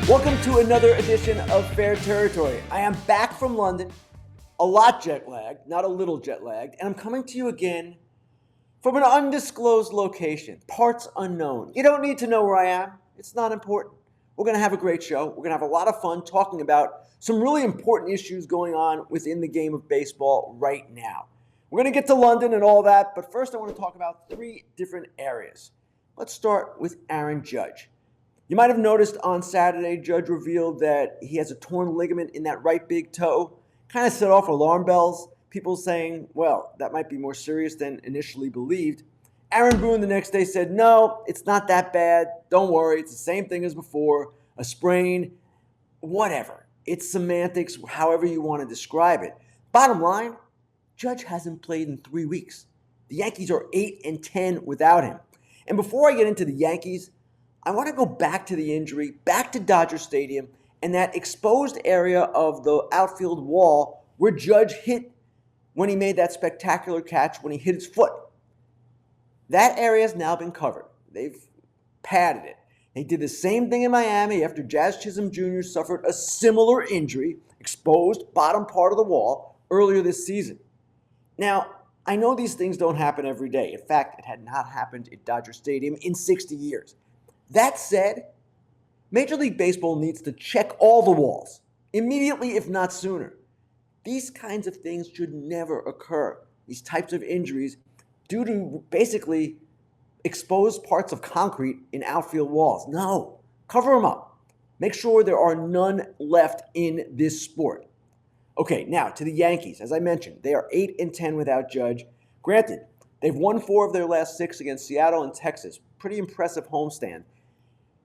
Welcome to another edition of Fair Territory. I am back from London, a lot jet lagged, not a little jet lagged, and I'm coming to you again from an undisclosed location, parts unknown. You don't need to know where I am. It's not important. We're going to have a great show. We're going to have a lot of fun talking about some really important issues going on within the game of baseball right now. We're going to get to London and all that, but first I want to talk about three different areas. Let's start with Aaron Judge. You might have noticed on Saturday, Judge revealed that he has a torn ligament in that right big toe. Kind of set off alarm bells. People saying, well, that might be more serious than initially believed. Aaron Boone the next day said, no, it's not that bad. Don't worry. It's the same thing as before. A sprain, whatever. It's semantics, however you want to describe it. Bottom line, Judge hasn't played in 3 weeks. The Yankees are 8-10 without him. And before I get into the Yankees, I want to go back to the injury, back to Dodger Stadium, and that exposed area of the outfield wall where Judge hit when he made that spectacular catch when he hit his foot. That area has now been covered. They've padded it. They did the same thing in Miami after Jazz Chisholm Jr. suffered a similar injury, exposed bottom part of the wall, earlier this season. Now, I know these things don't happen every day. In fact, it had not happened at Dodger Stadium in 60 years. That said, Major League Baseball needs to check all the walls, immediately if not sooner. These kinds of things should never occur. These types of injuries due to basically exposed parts of concrete in outfield walls. No, cover them up. Make sure there are none left in this sport. Okay, now to the Yankees. As I mentioned, they are 8-10 without Judge. Granted, they've won 4 of their last 6 against Seattle and Texas. Pretty impressive homestand.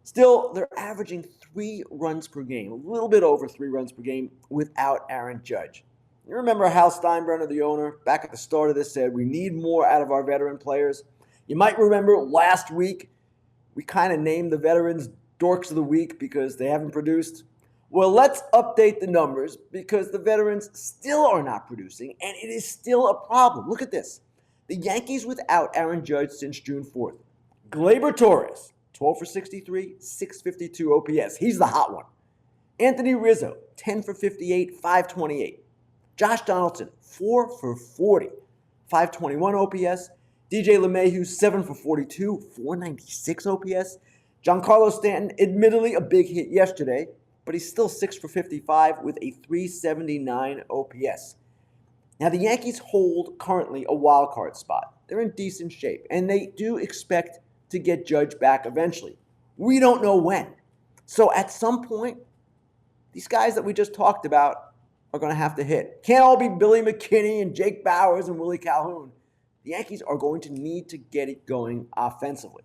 Still, they're averaging 3 runs per game, a little bit over 3 runs per game without Aaron Judge. You remember Hal Steinbrenner, the owner, back at the start of this said, we need more out of our veteran players. You might remember last week, we kind of named the veterans Dorks of the Week because they haven't produced. Well, let's update the numbers because the veterans still are not producing, and it is still a problem. Look at this. The Yankees without Aaron Judge since June 4th. Gleyber Torres, 12 for 63, 652 OPS. He's the hot one. Anthony Rizzo, 10 for 58, 528. Josh Donaldson, 4 for 40, 521 OPS. DJ LeMahieu, 7 for 42, 496 OPS. Giancarlo Stanton, admittedly a big hit yesterday, but he's still 6 for 55 with a 379 OPS. Now, the Yankees hold currently a wild card spot. They're in decent shape, and they do expect to get Judge back eventually. We don't know when. So at some point, these guys that we just talked about are going to have to hit. Can't all be Billy McKinney and Jake Bowers and Willie Calhoun. The Yankees are going to need to get it going offensively.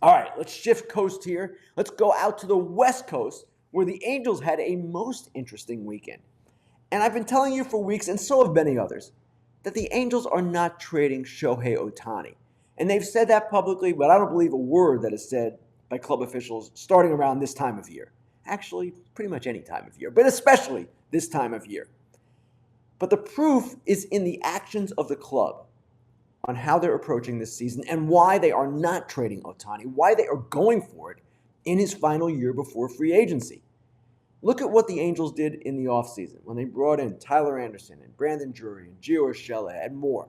All right, let's shift coast here. Let's go out to the West Coast where the Angels had a most interesting weekend. And I've been telling you for weeks, and so have many others, that the Angels are not trading Shohei Ohtani. And they've said that publicly, but I don't believe a word that is said by club officials starting around this time of year. Actually, pretty much any time of year, but especially this time of year. But the proof is in the actions of the club on how they're approaching this season and why they are not trading Ohtani, why they are going for it in his final year before free agency. Look at what the Angels did in the offseason when they brought in Tyler Anderson and Brandon Drury and Gio Urshela and more.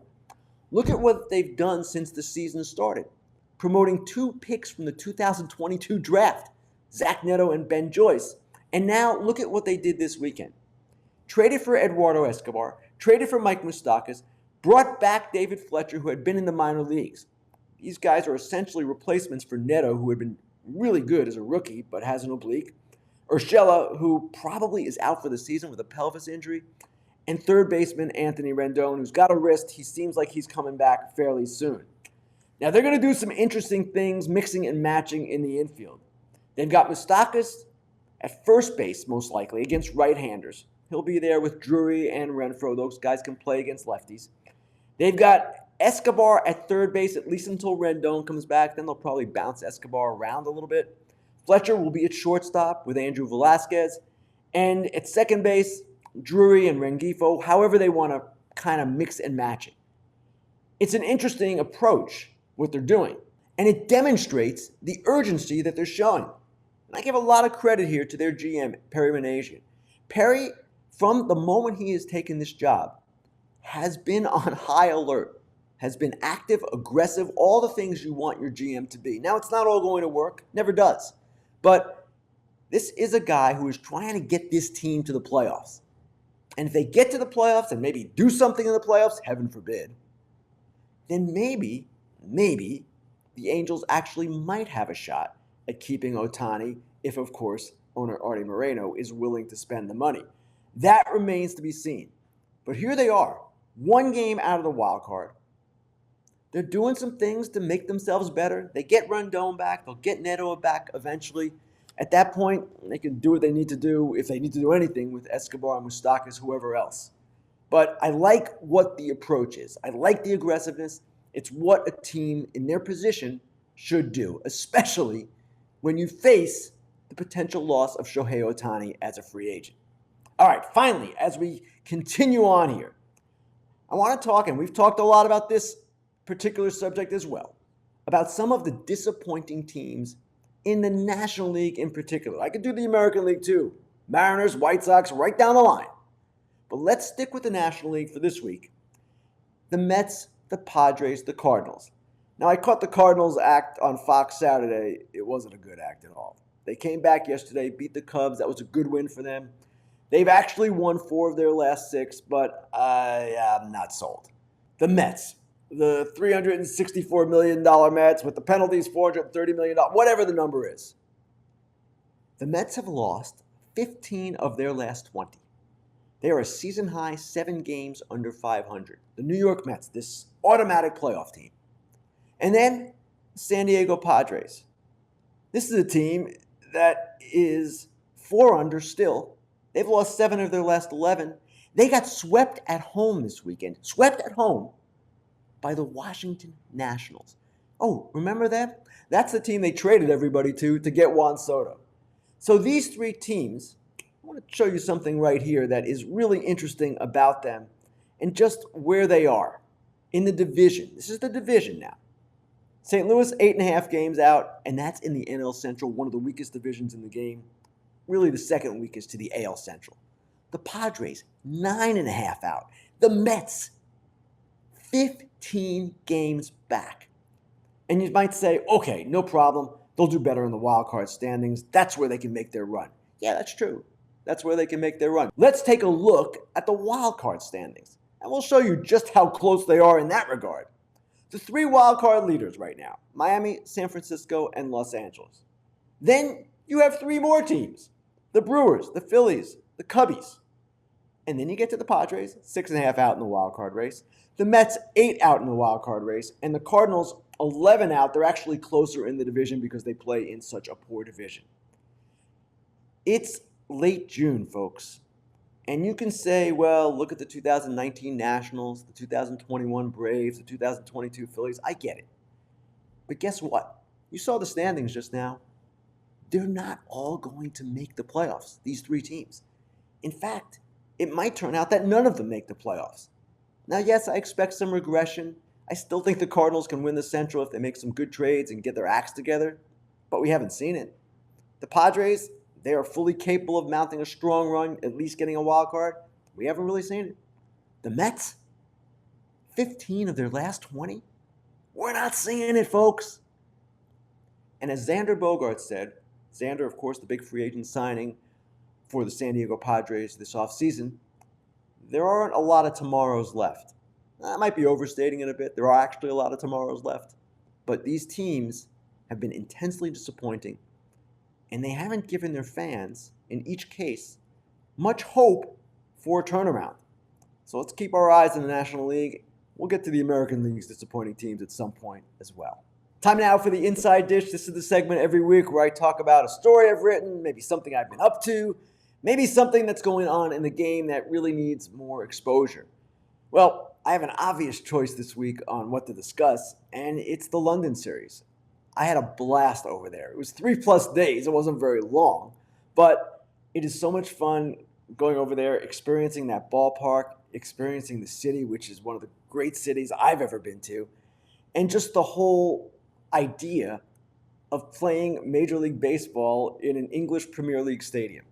Look at what they've done since the season started, promoting 2 picks from the 2022 draft, Zach Neto and Ben Joyce. And now look at what they did this weekend. Traded for Eduardo Escobar, traded for Mike Moustakas, brought back David Fletcher, who had been in the minor leagues. These guys are essentially replacements for Neto, who had been really good as a rookie but has an oblique. Urshela, who probably is out for the season with a pelvis injury. And third baseman Anthony Rendon, who's got a wrist. He seems like he's coming back fairly soon. Now, they're going to do some interesting things, mixing and matching in the infield. They've got Moustakas at first base, most likely, against right-handers. He'll be there with Drury and Renfroe. Those guys can play against lefties. They've got Escobar at third base, at least until Rendon comes back. Then they'll probably bounce Escobar around a little bit. Fletcher will be at shortstop with Andrew Velasquez. And at second base, Drury and Rengifo, however they want to kind of mix and match it. It's an interesting approach, what they're doing, and it demonstrates the urgency that they're showing. And I give a lot of credit here to their GM, Perry Manasian. Perry, from the moment he has taken this job, has been on high alert, has been active, aggressive, all the things you want your GM to be. Now, it's not all going to work, never does. But this is a guy who is trying to get this team to the playoffs. And if they get to the playoffs and maybe do something in the playoffs, heaven forbid, then maybe the Angels actually might have a shot at keeping Ohtani if, of course, owner Artie Moreno is willing to spend the money. That remains to be seen. But here they are, one game out of the wild card. They're doing some things to make themselves better. They get Rendon back. They'll get Neto back eventually. At that point, they can do what they need to do, if they need to do anything, with Escobar, Moustakas, whoever else. But I like what the approach is. I like the aggressiveness. It's what a team in their position should do, especially when you face the potential loss of Shohei Ohtani as a free agent. All right, finally, as we continue on here, I want to talk, and we've talked a lot about this particular subject as well, about some of the disappointing teams in the National League in particular. I could do the American League too. Mariners, White Sox, right down the line. But let's stick with the National League for this week. The Mets, the Padres, the Cardinals. Now, I caught the Cardinals act on Fox Saturday. It wasn't a good act at all. They came back yesterday, beat the Cubs. That was a good win for them. They've actually won 4 of their last 6, but I'm not sold. The Mets, the $364 million Mets with the penalties, $430 million, whatever the number is. The Mets have lost 15 of their last 20. They are a season-high 7 games under 500. The New York Mets, this automatic playoff team. And then San Diego Padres. This is a team that is 4 under still. They've lost 7 of their last 11. They got swept at home this weekend. Swept at home by the Washington Nationals. Oh, remember that? That's the team they traded everybody to get Juan Soto. So these 3 teams, I want to show you something right here that is really interesting about them and just where they are in the division. This is the division now. St. Louis, 8.5 games out, and that's in the NL Central, one of the weakest divisions in the game. Really the second weakest to the AL Central. The Padres, 9.5 out. The Mets, 15 games back. And you might say, okay, no problem. They'll do better in the wild card standings. That's where they can make their run. Yeah, that's true. That's where they can make their run. Let's take a look at the wild card standings. And we'll show you just how close they are in that regard. The 3 wild card leaders right now, Miami, San Francisco, and Los Angeles. Then you have 3 more teams. The Brewers, the Phillies, the Cubbies. And then you get to the Padres, 6.5 out in the wild card race. The Mets, 8 out in the wild card race. And the Cardinals, 11 out. They're actually closer in the division because they play in such a poor division. It's late June, folks. And you can say, well, look at the 2019 Nationals, the 2021 Braves, the 2022 Phillies. I get it. But guess what? You saw the standings just now. They're not all going to make the playoffs, these 3 teams. In fact, it might turn out that none of them make the playoffs. Now, yes, I expect some regression. I still think the Cardinals can win the Central if they make some good trades and get their acts together, but we haven't seen it. The Padres, they are fully capable of mounting a strong run, at least getting a wild card. We haven't really seen it. The Mets, 15 of their last 20. We're not seeing it, folks. And as Xander Bogaerts said, Xander, of course, the big free agent signing for the San Diego Padres this offseason, there aren't a lot of tomorrows left. I might be overstating it a bit. There are actually a lot of tomorrows left. But these teams have been intensely disappointing, and they haven't given their fans, in each case, much hope for a turnaround. So let's keep our eyes on the National League. We'll get to the American League's disappointing teams at some point as well. Time now for the Inside Dish. This is the segment every week where I talk about a story I've written, maybe something I've been up to, maybe something that's going on in the game that really needs more exposure. Well, I have an obvious choice this week on what to discuss, and it's the London series. I had a blast over there. It was 3+ days. It wasn't very long, but it is so much fun going over there, experiencing that ballpark, experiencing the city, which is one of the great cities I've ever been to, and just the whole idea of playing Major League Baseball in an English Premier League stadium.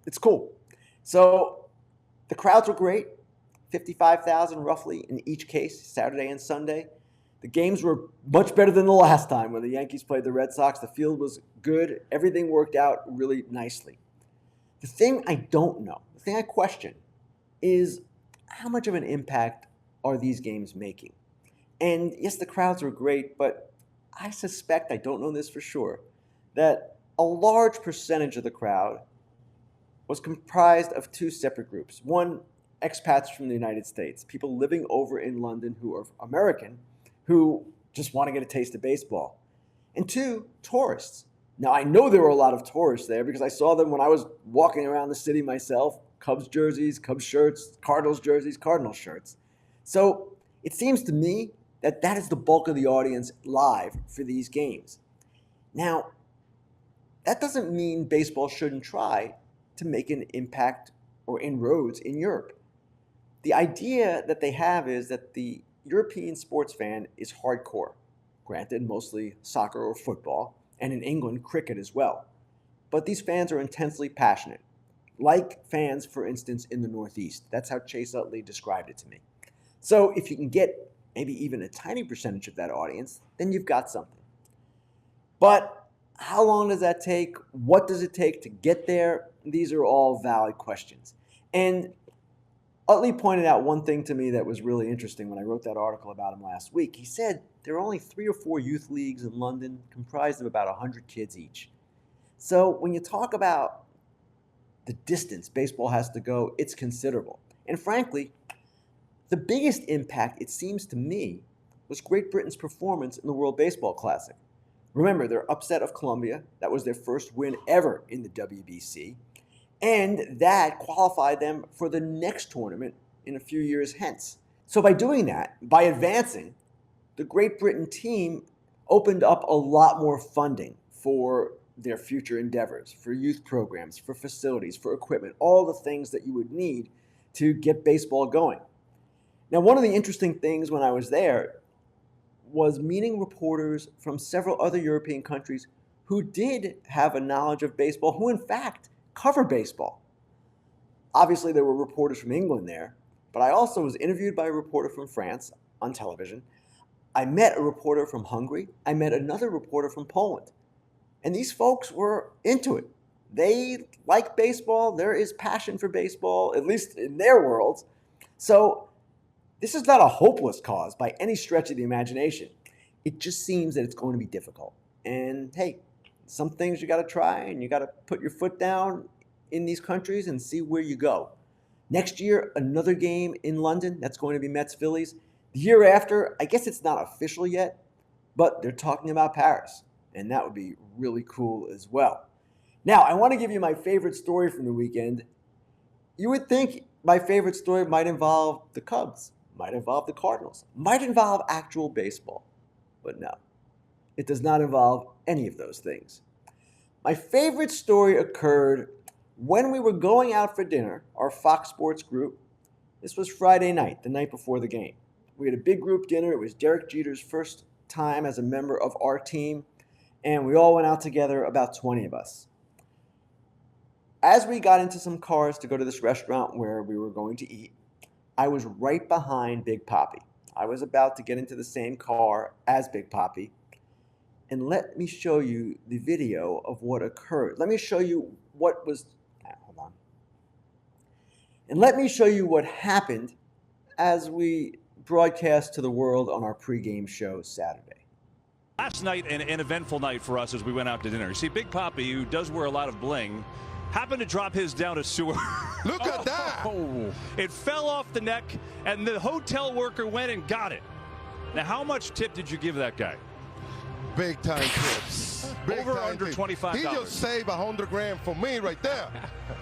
It's cool. So the crowds were great, 55,000 roughly in each case, Saturday and Sunday. The games were much better than the last time when the Yankees played the Red Sox. The field was good. Everything worked out really nicely. The thing I don't know, the thing I question, is how much of an impact are these games making? And yes, the crowds were great, but I suspect, I don't know this for sure, that a large percentage of the crowd was comprised of two separate groups. One, expats from the United States, people living over in London who are American, who just want to get a taste of baseball. And two, tourists. Now, I know there were a lot of tourists there because I saw them when I was walking around the city myself. Cubs jerseys, Cubs shirts, Cardinals jerseys, Cardinals shirts. So it seems to me that that is the bulk of the audience live for these games. Now, that doesn't mean baseball shouldn't try to make an impact or inroads in Europe. The idea that they have is that the European sports fan is hardcore. Granted, mostly soccer or football, and in England, cricket as well. But these fans are intensely passionate, like fans, for instance, in the Northeast. That's how Chase Utley described it to me. So if you can get maybe even a tiny percentage of that audience, then you've got something. But how long does that take? What does it take to get there? These are all valid questions. And Utley pointed out one thing to me that was really interesting when I wrote that article about him last week. He said there are only 3 or 4 youth leagues in London comprised of about 100 kids each. So when you talk about the distance baseball has to go, it's considerable. And frankly, the biggest impact, it seems to me, was Great Britain's performance in the World Baseball Classic. Remember, their upset of Colombia, that was their first win ever in the WBC. And that qualified them for the next tournament in a few years hence. So by doing that, by advancing, the Great Britain team opened up a lot more funding for their future endeavors, for youth programs, for facilities, for equipment, all the things that you would need to get baseball going. Now, one of the interesting things when I was there was meeting reporters from several other European countries who did have a knowledge of baseball, who in fact cover baseball. Obviously, there were reporters from England there, but I also was interviewed by a reporter from France on television. I met a reporter from Hungary. I met another reporter from Poland. And these folks were into it. They like baseball. There is passion for baseball, at least in their worlds. So this is not a hopeless cause by any stretch of the imagination. It just seems that it's going to be difficult. And hey, some things you got to try, and you got to put your foot down in these countries and see where you go. Next year, another game in London. That's going to be Mets-Phillies. The year after, I guess it's not official yet, but they're talking about Paris, and that would be really cool as well. Now, I want to give you my favorite story from the weekend. You would think my favorite story might involve the Cubs, might involve the Cardinals, might involve actual baseball, but no. It does not involve any of those things. My favorite story occurred when we were going out for dinner, our Fox Sports group. This was Friday night, the night before the game. We had a big group dinner. It was Derek Jeter's first time as a member of our team, and we all went out together, about 20 of us. As we got into some cars to go to this restaurant where we were going to eat, I was right behind Big Papi. I was about to get into the same car as Big Papi. And let me show you the video of what occurred. Let me show you what was, hold on. And let me show you what happened as we broadcast to the world on our pregame show Saturday. Last night, an eventful night for us as we went out to dinner. You see, Big Papi, who does wear a lot of bling, happened to drop his down a sewer. Look at that. Oh, it fell off the neck, and the hotel worker went and got it. Now, how much tip did you give that guy? Big time tips. Big Over time under tips. $25. He just saved $100,000 for me right there.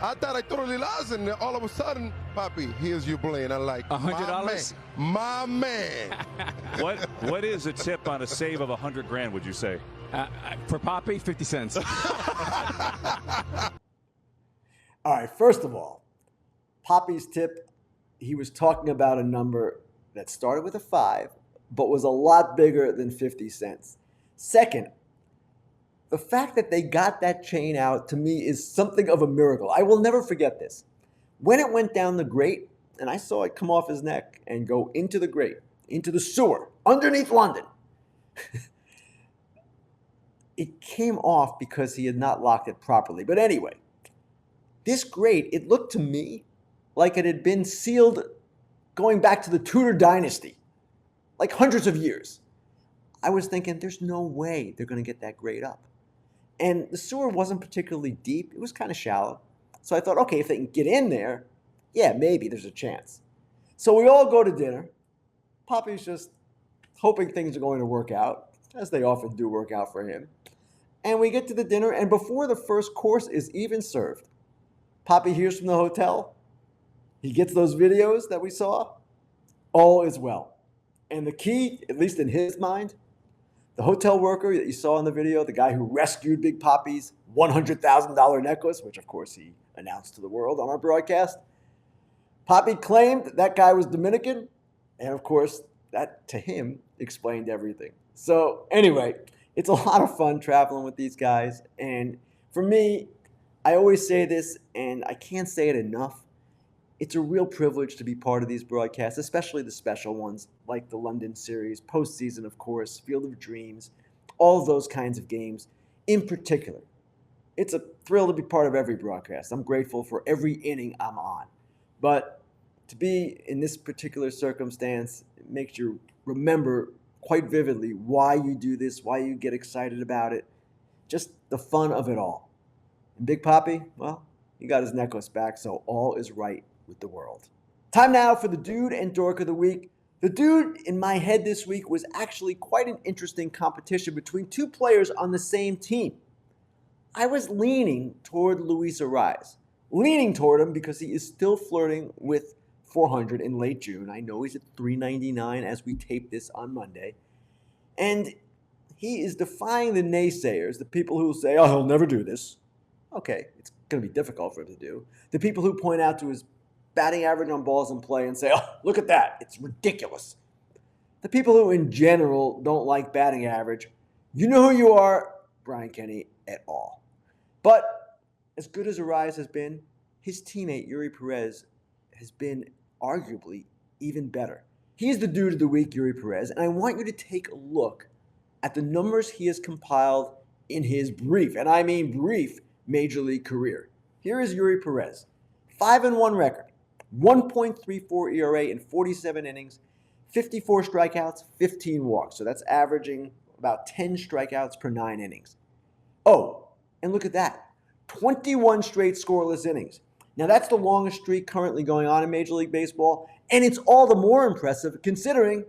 I thought I totally lost, and all of a sudden, Papi, here's your bling. I like $100. My man. What is a tip on a save of $100,000? Would you say? For Papi, 50 cents. All right, first of all, Papi's tip, he was talking about a number that started with a 5, but was a lot bigger than 50 cents. Second, the fact that they got that chain out to me is something of a miracle. I will never forget this. When it went down the grate, and I saw it come off his neck and go into the grate, into the sewer, underneath London, it came off because he had not locked it properly. But anyway, this grate, it looked to me like it had been sealed going back to the Tudor dynasty, like hundreds of years. I was thinking, there's no way they're going to get that grate up. And the sewer wasn't particularly deep. It was kind of shallow. So I thought, okay, if they can get in there, yeah, maybe there's a chance. So we all go to dinner. Poppy's just hoping things are going to work out, as they often do work out for him. And we get to the dinner, and before the first course is even served, Poppy hears from the hotel. He gets those videos that we saw. All is well. And the key, at least in his mind, the hotel worker that you saw in the video, the guy who rescued Big Poppy's $100,000 necklace, which of course he announced to the world on our broadcast, Poppy claimed that guy was Dominican, and of course that to him explained everything. So anyway, it's a lot of fun traveling with these guys, and for me, I always say this, and I can't say it enough, it's a real privilege to be part of these broadcasts, especially the special ones like the London series, postseason, of course, Field of Dreams, all of those kinds of games in particular. It's a thrill to be part of every broadcast. I'm grateful for every inning I'm on. But to be in this particular circumstance, it makes you remember quite vividly why you do this, why you get excited about it, just the fun of it all. And Big Poppy, well, he got his necklace back, so all is right with the world. Time now for the Dude and Dork of the Week. The Dude in my head this week was actually quite an interesting competition between two players on the same team. I was leaning toward Luis Arraez. Leaning toward him because he is still flirting with 400 in late June. I know he's at 399 as we tape this on Monday. And he is defying the naysayers, the people who say, oh, he'll never do this. Okay, it's going to be difficult for him to do. The people who point out to his batting average on balls in play and say, oh, look at that, it's ridiculous. The people who in general don't like batting average, you know who you are, Brian Kenny et al. But as good as Arraez has been, his teammate Eury Pérez has been arguably even better. He's the Dude of the Week, Eury Pérez, and I want you to take a look at the numbers he has compiled in his brief, and I mean brief, Major League career. Here is Eury Pérez. 5-1 record, 1.34 ERA in 47 innings, 54 strikeouts, 15 walks. So that's averaging about 10 strikeouts per 9 innings. Oh, and look at that. 21 straight scoreless innings. Now that's the longest streak currently going on in Major League Baseball, and it's all the more impressive considering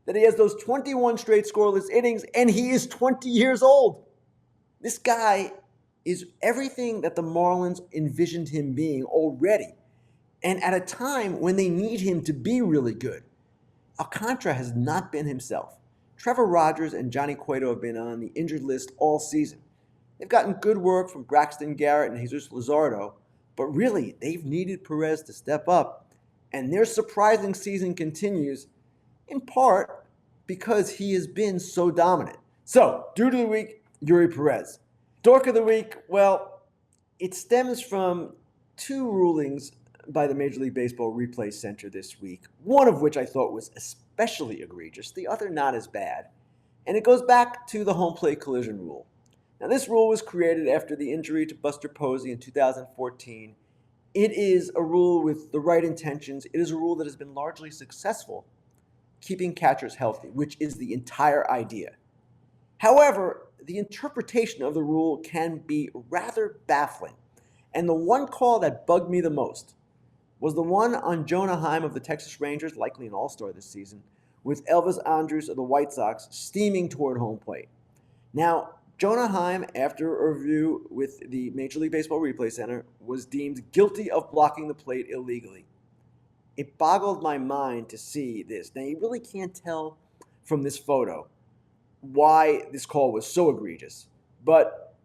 that he has those 21 straight scoreless innings and he is 20 years old. This guy is everything that the Marlins envisioned him being already, and at a time when they need him to be really good. Alcantara has not been himself. Trevor Rogers and Johnny Cueto have been on the injured list all season. They've gotten good work from Braxton Garrett and Jesus Luzardo, but really, they've needed Perez to step up, and their surprising season continues, in part because he has been so dominant. So, Dude of the Week, Eury Pérez. Dork of the Week, well, it stems from two rulings by the Major League Baseball Replay Center this week, one of which I thought was especially egregious, the other not as bad, and it goes back to the home plate collision rule. Now, this rule was created after the injury to Buster Posey in 2014. It is a rule with the right intentions. It is a rule that has been largely successful keeping catchers healthy, which is the entire idea. However, the interpretation of the rule can be rather baffling. And the one call that bugged me the most was the one on Jonah Heim of the Texas Rangers, likely an all-star this season, with Elvis Andrus of the White Sox steaming toward home plate. Now, Jonah Heim, after a review with the Major League Baseball Replay Center, was deemed guilty of blocking the plate illegally. It boggled my mind to see this. Now, you really can't tell from this photo why this call was so egregious. But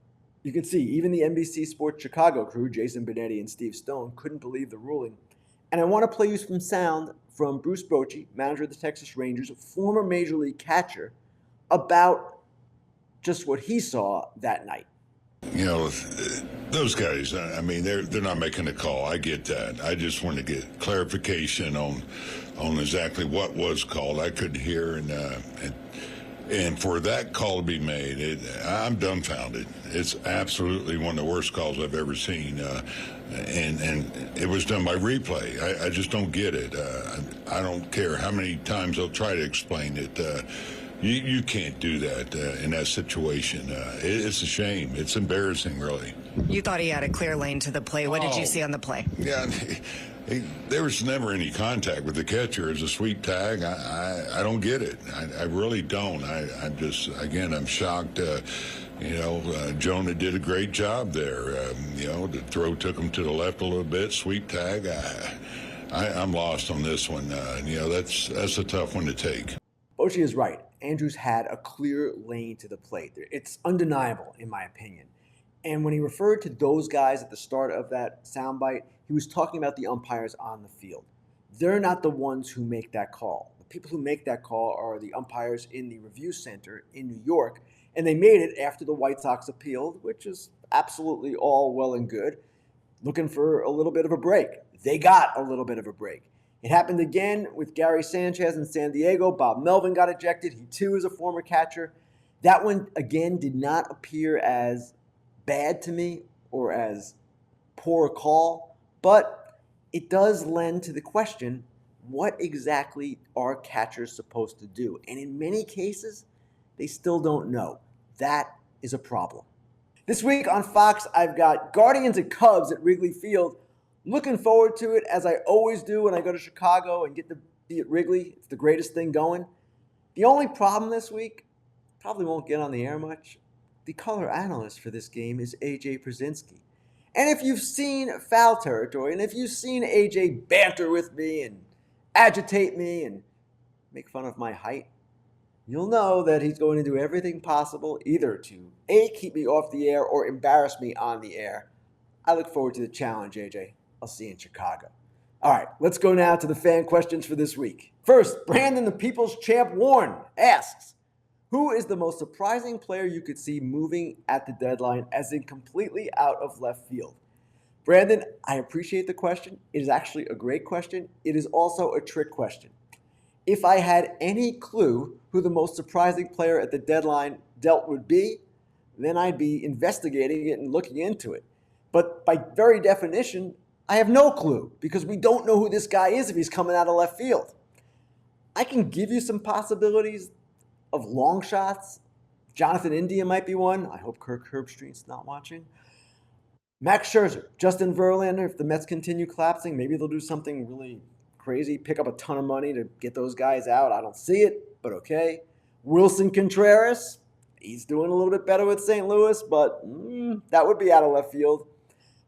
you can see even the NBC Sports Chicago crew, Jason Benetti and Steve Stone, couldn't believe the ruling. And I want to play you some sound from Bruce Bochy, manager of the Texas Rangers, a former Major League catcher, about just what he saw that night. You know, those guys, I mean, they're not making a call. I get that. I just want to get clarification on exactly what was called. I couldn't hear, and for that call to be made, I'm dumbfounded. It's absolutely one of the worst calls I've ever seen, and it was done by replay. I just don't get it. I don't care how many times they'll try to explain it. You can't do that in that situation. It's a shame. It's embarrassing, really. You thought he had a clear lane to the play. What did you see on the play? Yeah, there was never any contact with the catcher. As a sweep tag. I don't get it. I really don't. I'm just, again, I'm shocked. Jonah did a great job there. The throw took him to the left a little bit. Sweep tag. I'm lost on this one. That's a tough one to take. Ochi is right. Andrews had a clear lane to the plate. It's undeniable, in my opinion. And when he referred to those guys at the start of that soundbite, he was talking about the umpires on the field. They're not the ones who make that call. The people who make that call are the umpires in the review center in New York, and they made it after the White Sox appealed, which is absolutely all well and good, looking for a little bit of a break. They got a little bit of a break. It happened again with Gary Sanchez in San Diego. Bob Melvin got ejected. He, too, is a former catcher. That one, again, did not appear as bad to me or as poor a call, but it does lend to the question, what exactly are catchers supposed to do? And in many cases, they still don't know. That is a problem. This week on Fox, I've got Guardians and Cubs at Wrigley Field. Looking forward to it, as I always do when I go to Chicago and get to be at Wrigley. It's the greatest thing going. The only problem this week, probably won't get on the air much, the color analyst for this game is AJ Przinsky. And if you've seen Foul Territory, and if you've seen AJ banter with me and agitate me and make fun of my height, you'll know that he's going to do everything possible either to A, keep me off the air or embarrass me on the air. I look forward to the challenge, AJ. I'll see you in Chicago. All right, let's go now to the fan questions for this week. First, Brandon the People's Champ Warren asks, who is the most surprising player you could see moving at the deadline, as in completely out of left field? Brandon, I appreciate the question. It is actually a great question. It is also a trick question. If I had any clue who the most surprising player at the deadline dealt would be, then I'd be investigating it and looking into it. But by very definition, I have no clue because we don't know who this guy is if he's coming out of left field. I can give you some possibilities of long shots. Jonathan India might be one. I hope Kirk Herbstreit's not watching. Max Scherzer, Justin Verlander, if the Mets continue collapsing, maybe they'll do something really crazy, pick up a ton of money to get those guys out. I don't see it, but okay. Wilson Contreras, he's doing a little bit better with St. Louis, but that would be out of left field.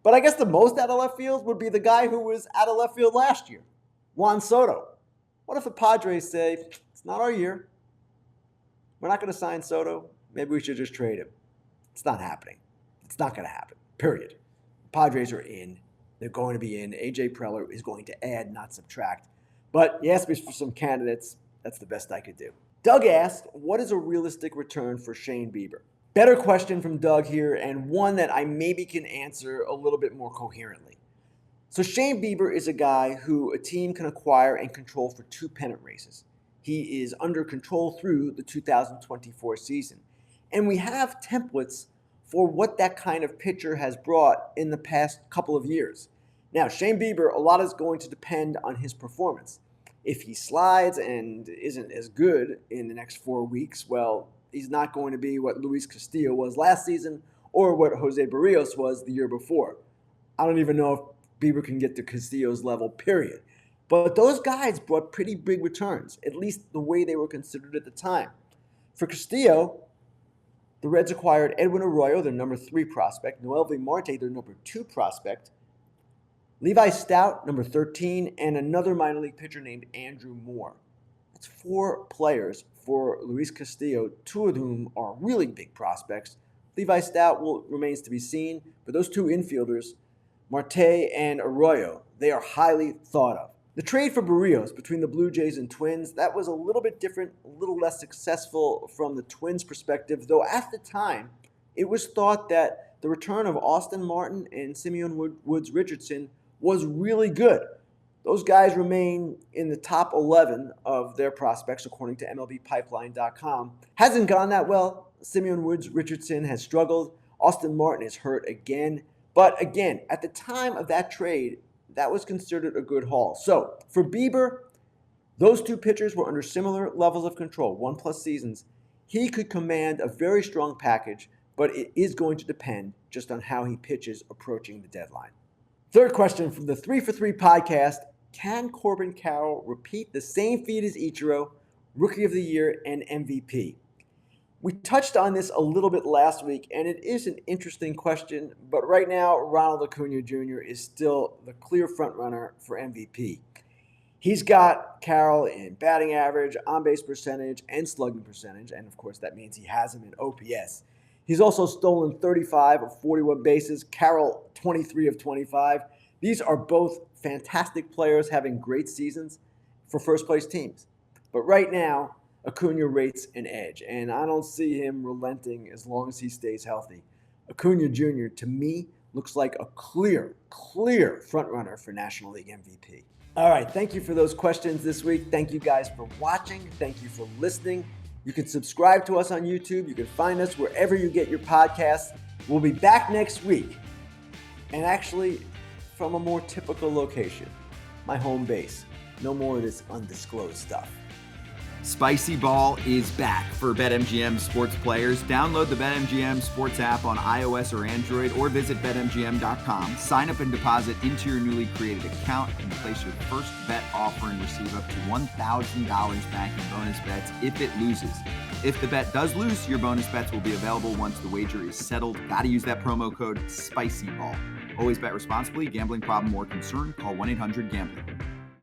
But I guess the most out of left field would be the guy who was out of left field last year, Juan Soto. What if the Padres say, it's not our year. We're not going to sign Soto. Maybe we should just trade him. It's not happening. It's not going to happen, period. The Padres are in. They're going to be in. A.J. Preller is going to add, not subtract. But you asked me for some candidates. That's the best I could do. Doug asked, what is a realistic return for Shane Bieber? Better question from Doug here, and one that I maybe can answer a little bit more coherently. So Shane Bieber is a guy who a team can acquire and control for 2 pennant races. He is under control through the 2024 season. And we have templates for what that kind of pitcher has brought in the past couple of years. Now, Shane Bieber, a lot is going to depend on his performance. If he slides and isn't as good in the next 4 weeks, well, he's not going to be what Luis Castillo was last season or what Jose Barrios was the year before. I don't even know if Bieber can get to Castillo's level, period. But those guys brought pretty big returns, at least the way they were considered at the time. For Castillo, the Reds acquired Edwin Arroyo, their number 3 prospect, Noelvi Marte, their number 2 prospect, Levi Stout, number 13, and another minor league pitcher named Andrew Moore. That's 4 players for Luis Castillo, 2 of whom are really big prospects. Levi Stout remains to be seen, but those 2 infielders, Marte and Arroyo, they are highly thought of. The trade for Barrios between the Blue Jays and Twins, that was a little bit different, a little less successful from the Twins' perspective, though at the time, it was thought that the return of Austin Martin and Simeon Woods Richardson was really good. Those guys remain in the top 11 of their prospects, according to MLBpipeline.com. Hasn't gone that well. Simeon Woods Richardson has struggled. Austin Martin is hurt again. But again, at the time of that trade, that was considered a good haul. So for Bieber, those two pitchers were under similar levels of control, 1+ seasons. He could command a very strong package, but it is going to depend just on how he pitches approaching the deadline. Third question from the 3 for 3 podcast. Can Corbin Carroll repeat the same feat as Ichiro, Rookie of the Year and MVP? We touched on this a little bit last week, and it is an interesting question, but right now, Ronald Acuna Jr. is still the clear frontrunner for MVP. He's got Carroll in batting average, on-base percentage, and slugging percentage, and of course that means he has him in OPS. He's also stolen 35 of 41 bases, Carroll 23 of 25. These are both fantastic players having great seasons for first-place teams. But right now, Acuna rates an edge, and I don't see him relenting as long as he stays healthy. Acuna Jr., to me, looks like a clear frontrunner for National League MVP. All right, thank you for those questions this week. Thank you guys for watching. Thank you for listening. You can subscribe to us on YouTube. You can find us wherever you get your podcasts. We'll be back next week, and actually from a more typical location, my home base. No more of this undisclosed stuff. Spicy Ball is back for BetMGM sports players. Download the BetMGM sports app on iOS or Android, or visit BetMGM.com. Sign up and deposit into your newly created account and place your first bet offer and receive up to $1,000 back in bonus bets if it loses. If the bet does lose, your bonus bets will be available once the wager is settled. Got to use that promo code SPICYBALL. Always bet responsibly. Gambling problem or concern? Call 1-800-GAMBLER.